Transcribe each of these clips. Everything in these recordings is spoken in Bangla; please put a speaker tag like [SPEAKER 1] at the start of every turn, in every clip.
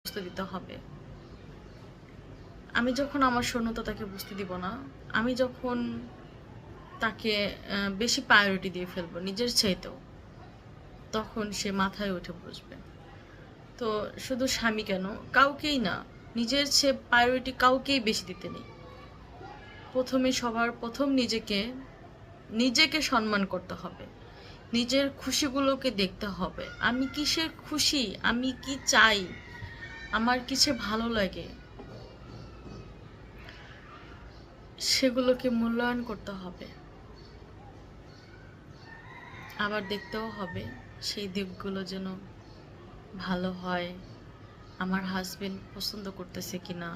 [SPEAKER 1] বুঝতে দিতে হবে। আমি যখন আমার শূন্যতা তাকে বুঝতে দিব না, আমি যখন তাকে বেশি প্রায়োরিটি দিয়ে ফেলবো নিজের চাইতেও, তখন সে মাথায় উঠে বসবে। তো শুধু স্বামী কেন, কাউকেই না, নিজের চেয়ে প্রায়োরিটি কাউকেই বেশি দিতে নেই। প্রথমে সবার প্রথম নিজেকে সম্মান করতে হবে, নিজের খুশিগুলোকে দেখতে হবে। আমি কিসের খুশি, আমি কি চাই, আমার কিসে ভালো লাগে, সেগুলোকে মূল্যায়ন করতে হবে। আবার দেখতেও হবে সেই দিকগুলো যেন ভালো হয়, আমার হাজবেন্ড পছন্দ করতেছে কিনা,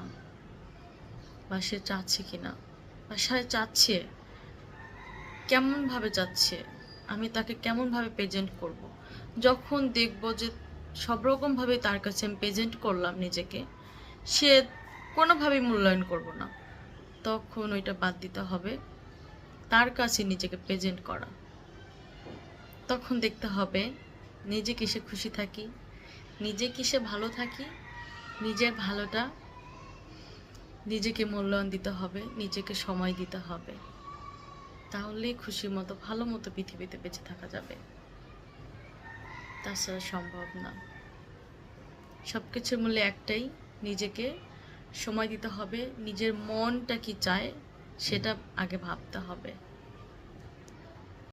[SPEAKER 1] বা সে চাচ্ছে কিনা, বা সে চাচ্ছে কেমনভাবে চাচ্ছে, আমি তাকে কেমনভাবে প্রেজেন্ট করব। যখন দেখব যে সব রকমভাবে তার কাছে আমি প্রেজেন্ট করলাম নিজেকে, সে কোনোভাবেই মূল্যায়ন করব না, তখন ওইটা বাদ দিতে হবে, তার কাছে নিজেকে প্রেজেন্ট করা। তখন দেখতে হবে নিজে কিসে খুশি থাকি, নিজে কিসে ভালো থাকি, নিজের ভালোটা নিজেকে মূল্যায়ন দিতে হবে, নিজেকে সময় দিতে হবে। তাহলেই খুশি মতো ভালো মতো পৃথিবীতে বেঁচে থাকা যাবে, তাছাড়া সম্ভব না। সব কিছুর মূল্যে একটাই, নিজেকে সময় দিতে হবে, নিজের মনটা কি চায় সেটা আগে ভাবতে হবে।